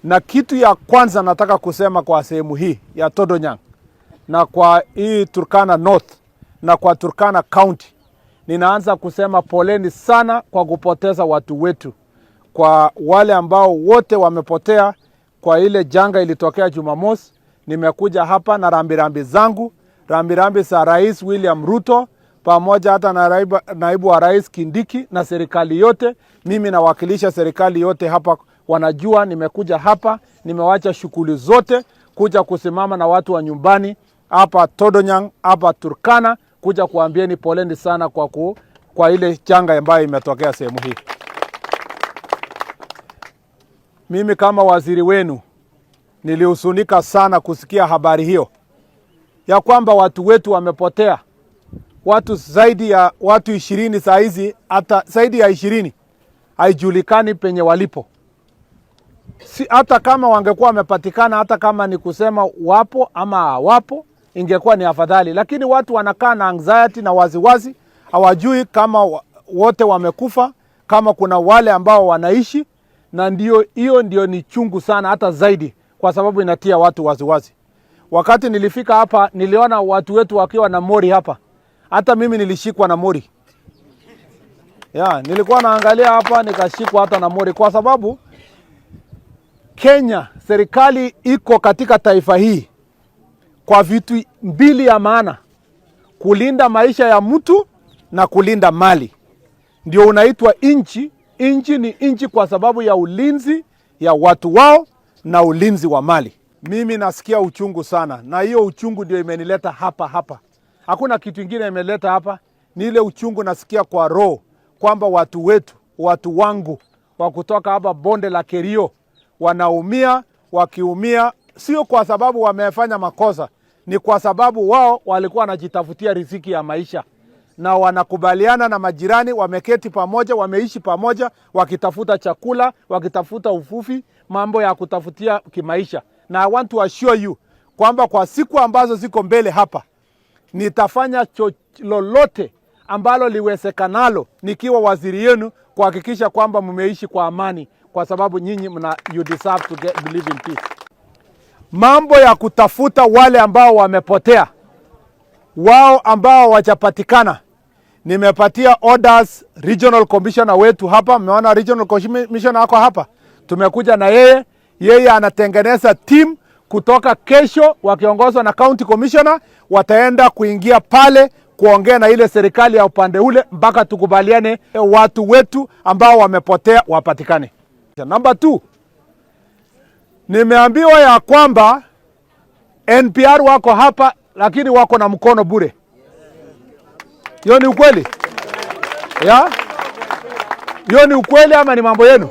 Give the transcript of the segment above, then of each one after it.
Na kitu ya kwanza nataka kusema kwa sehemu hii ya Todonyang na kwa hii Turkana North na kwa Turkana County, ninaanza kusema poleni sana kwa kupoteza watu wetu. Kwa wale ambao wote wamepotea kwa ile janga ilitokea Jumamosi, nimekuja hapa na rambirambi zangu, rambirambi za Rais William Ruto pamoja hata na naibu wa Rais Kindiki na serikali yote. Mimi nawakilisha serikali yote hapa, wanajua nimekuja hapa, nimewacha shughuli zote kuja kusimama na watu wa nyumbani hapa Todonyang, hapa Turkana, kuja kuambieni poleni sana kwa ile janga ambayo imetokea sehemu hii. Mimi kama waziri wenu nilihuzunika sana kusikia habari hiyo ya kwamba watu wetu wamepotea. Watu zaidi ya watu 20 saa hizi, hata zaidi ya 20 haijulikani penye walipo. Hata kama wangekuwa wamepatikana, hata kama ni kusema wapo ama hawapo, ingekuwa ni afadhali. Lakini watu wanakaa na anxiety na waziwazi, hawajui kama wote wamekufa, kama kuna wale ambao wanaishi, na hiyo ndio ni chungu sana hata zaidi, kwa sababu inatia watu waziwazi. Wakati nilifika hapa, niliona watu wetu wakiwa na mori hapa. Hata mimi nilishikwa na mori. Nilikuwa naangalia hapa nikashikwa hata na mori, kwa sababu Kenya, serikali iko katika taifa hii kwa vitu mbili ya maana: kulinda maisha ya mtu na kulinda mali. Ndio unaitwa inchi. Inchi ni inchi kwa sababu ya ulinzi ya watu wao na ulinzi wa mali. Mimi nasikia uchungu sana, na hiyo uchungu ndio imenileta hapa. Hakuna kitu kingine imeleta hapa, ni ile uchungu nasikia kwa roho kwamba watu wetu, watu wangu wa kutoka hapa bonde la Kerio wanaumia. Wakiumia sio kwa sababu wamefanya makosa, ni kwa sababu wao walikuwa wanajitafutia riziki ya maisha, na wanakubaliana na majirani, wameketi pamoja, wameishi pamoja, wakitafuta chakula, wakitafuta ufufi, mambo ya kutafutia kimaisha. Na I want to assure you kwamba kwa siku ambazo ziko mbele hapa, nitafanya lolote ambalo liwezekanalo nikiwa waziri yenu kuhakikisha kwamba mmeishi kwa amani, kwa sababu nyinyi you deserve to believe in peace. Mambo ya kutafuta wale ambao wamepotea, wao ambao hawajapatikana, nimepatia orders regional commissioner wetu hapa. Mmeona regional commissioner wako hapa, tumekuja na yeye anatengeneza team kutoka kesho, wakiongozwa na county commissioner, wataenda kuingia pale kuongea na ile serikali ya upande ule mpaka tukubaliane watu wetu ambao wamepotea wapatikane. Number 2, nimeambiwa ya kwamba NPR wako hapa lakini wako na mkono bure. Hiyo ni ukweli? Hiyo ni ukweli ama ni mambo yenu?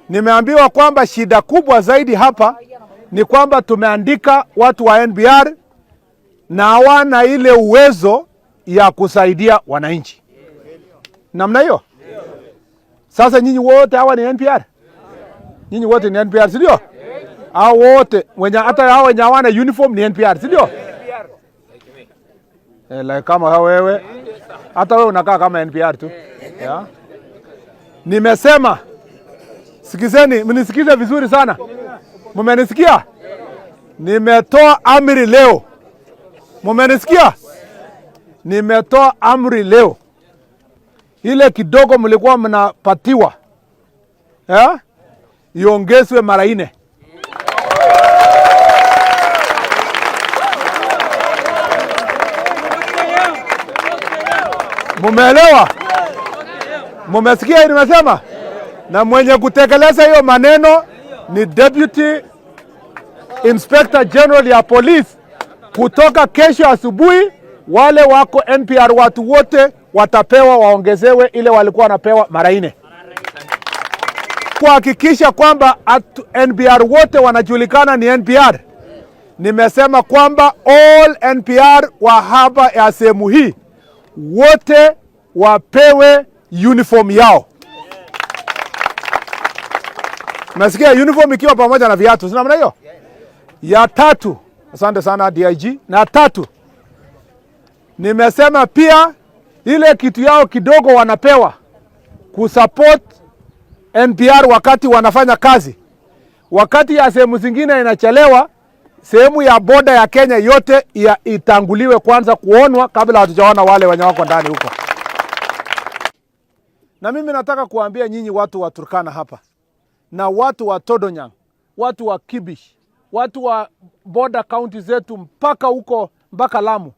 Nimeambiwa kwamba shida kubwa zaidi hapa ni kwamba tumeandika watu wa NPR na hawana ile uwezo ya kusaidia wananchi. Namna hiyo? Sasa nyinyi wote hawa ni NPR? Nyinyi wote ni NPR, si ndio? Hao wote hata hao wenye hawana uniform ni NPR, si ndio? Like kama wewe, hata wewe unakaa kama NPR tu. Nimesema, sikizeni, mnisikize vizuri sana. Mmenisikia? Nimetoa amri leo. Mmenisikia? Nimetoa amri leo. Ile kidogo mlikuwa mnapatiwa, iongezwe mara 4. Mumeelewa? Mumesikia nimesema? Na mwenye kutekeleza hiyo maneno ni Deputy Inspector General ya Police. Kutoka kesho asubuhi, wale wako NPR watu wote watapewa, waongezewe ile walikuwa wanapewa mara 4. Kuhakikisha kwamba NPR wote wanajulikana ni NPR. Nimesema kwamba all NPR wa hapa ya sehemu hii wote wapewe uniform yao. Nasikia uniform ikiwa pamoja na viatu, sina maana hiyo? Ya 3, asante sana DIG. Na 3, nimesema pia ile kitu yao kidogo wanapewa kusupport NPR wakati wanafanya kazi, wakati ya sehemu zingine inachelewa, sehemu ya boda ya Kenya yote itanguliwe kwanza kuonwa kabla hatujaona wale wenye wako ndani huko. Na mimi nataka kuambia nyinyi watu wa Turkana hapa na watu wa Todonyang, watu wa Kibish, watu wa border county zetu mpaka huko mpaka Lamu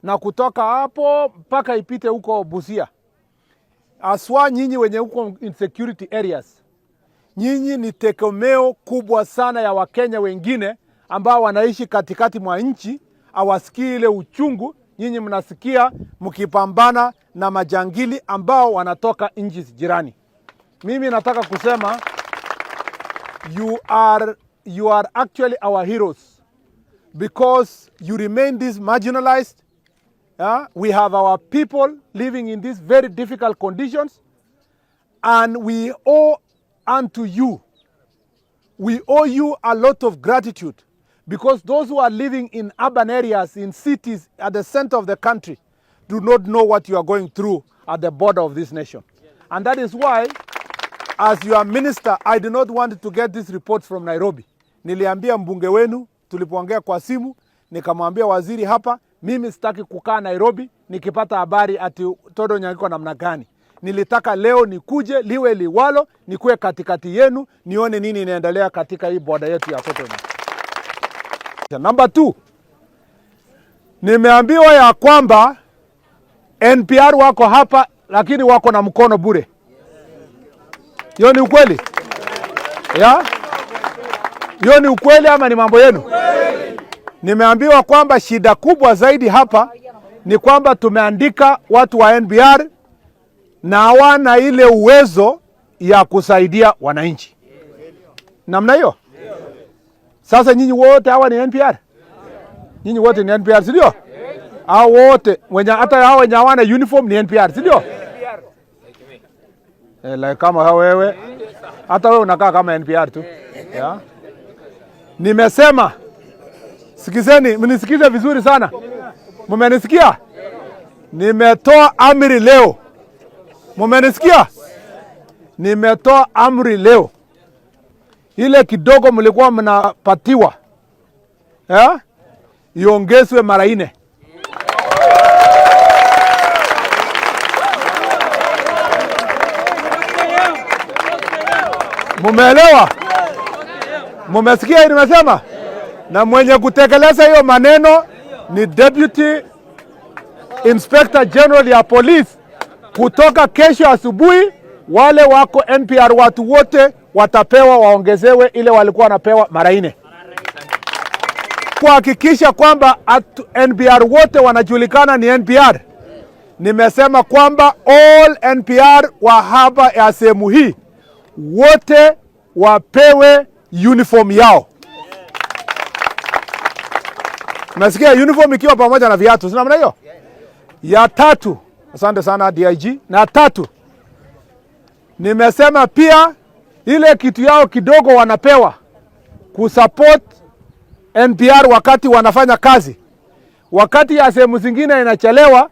na kutoka hapo mpaka ipite huko Busia. Aswa nyinyi wenye huko insecurity areas, nyinyi ni tegemeo kubwa sana ya Wakenya wengine ambao wanaishi katikati mwa nchi, hawasikii ile uchungu nyinyi mnasikia mkipambana na majangili ambao wanatoka nchi jirani. Mimi nataka kusema you are actually our heroes because you remain this marginalized. We have our people living in these very difficult conditions, and we owe unto you. We owe you a lot of gratitude because those who are living in urban areas, in cities at the center of the country, do not know what you are going through at the border of this nation. And that is why, as your minister, I do not want to get this report from Nairobi. Niliambia mbunge wenu, tulipoongea kwa simu, nikamwambia waziri hapa, mimi sitaki kukaa Nairobi, nikipata habari ati Todonyang iko namna gani. Nilitaka leo nikuje, liwe liwalo, nikuwe katikati yenu, nione nini inaendelea katika hii border yetu ya Todonyang. Number 2, nimeambiwa ya kwamba NPR wako hapa lakini wako na mkono bure. Hiyo ni ukweli? Hiyo ni ukweli ama ni mambo yenu? Nimeambiwa kwamba shida kubwa zaidi hapa ni kwamba tumeandika watu wa NPR na hawana ile uwezo ya kusaidia wananchi. Namna hiyo? Sasa nyinyi wote hawa ni NPR? Nyinyi wote ni NPR, si ndio? Hao wote hata hao wenye hawana uniform ni NPR, si ndio? Like kama wewe, hata wewe unakaa kama NPR tu. Nimesema, sikizeni, mnisikize vizuri sana. Mmenisikia? Nimetoa amri leo. Mmenisikia? Nimetoa amri leo. Ile kidogo mlikuwa mnapatiwa, iongezwe mara 4. Mumeelewa? Mumesikia nimesema? Na mwenye kutekeleza hiyo maneno ni Deputy Inspector General ya Police. Kutoka kesho asubuhi, wale wako NPR watu wote watapewa waongezewe ile walikuwa wanapewa mara 4. Kuhakikisha kwamba NPR wote wanajulikana ni NPR. Nimesema kwamba all NPR wa hapa ya sehemu hii wote wapewe uniform yao. Nasikia uniform ikiwa pamoja na viatu. Sina maana hiyo? Ya 3, asante sana DIG. Na 3, nimesema pia ile kitu yao kidogo wanapewa kusupport NPR wakati wanafanya kazi. Wakati ya sehemu zingine inachelewa,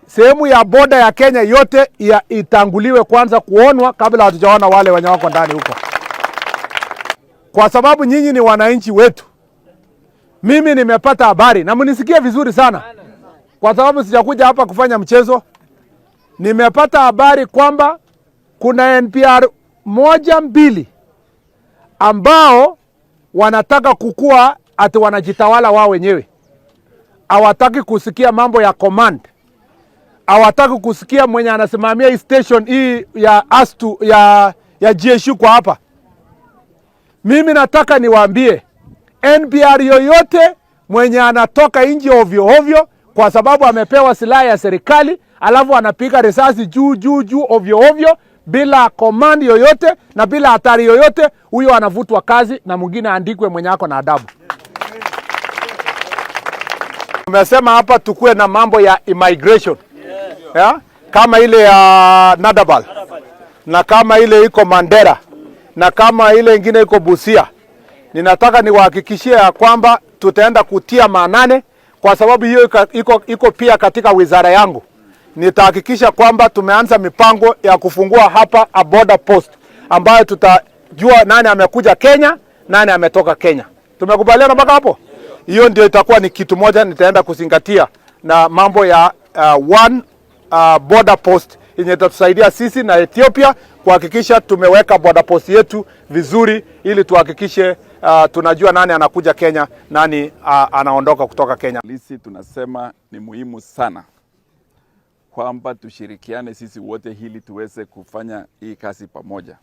sehemu ya boda ya Kenya yote itanguliwe kwanza kuonwa kabla hatujaona wale wenye wako ndani huko. Kwa sababu nyinyi ni wananchi wetu. Mimi nimepata habari na mnisikie vizuri sana. Kwa sababu sijakuja hapa kufanya mchezo. Nimepata habari kwamba kuna NPR 1-2 ambao wanataka kukua ati wanajitawala wao wenyewe. Hawataki kusikia mambo ya command. Hawataki kusikia mwenye anasimamia hii station hii ya Astu ya GSU kwa hapa. Mimi nataka niwaambie NPR yoyote mwenye anatoka nje ovyo ovyo kwa sababu amepewa silaha ya serikali, alafu anapiga risasi juu ovyo ovyo bila command yoyote na bila hatari yoyote, huyo anavutwa kazi na mwingine andikwe mwenye ako na adabu. Tumesema hapa tukue na mambo ya immigration. Kama ile ya Nadabal na kama ile iko Mandera na kama ile ingine iko Busia. Ninataka niwahakikishie ya kwamba tutaenda kutia maanane kwa sababu hiyo iko pia katika wizara yangu. Nitahakikisha kwamba tumeanza mipango ya kufungua hapa a border post ambayo tutajua nani amekuja Kenya nani ametoka Kenya. Tumekubaliana mpaka hapo? Hiyo ndio itakuwa ni kitu moja nitaenda kuzingatia, na mambo ya one border post yenye itatusaidia sisi na Ethiopia kuhakikisha tumeweka border post yetu vizuri, ili tuhakikishe tunajua nani anakuja Kenya, nani anaondoka kutoka Kenya. Sisi tunasema ni muhimu sana kwamba tushirikiane sisi wote ili tuweze kufanya hii kazi pamoja.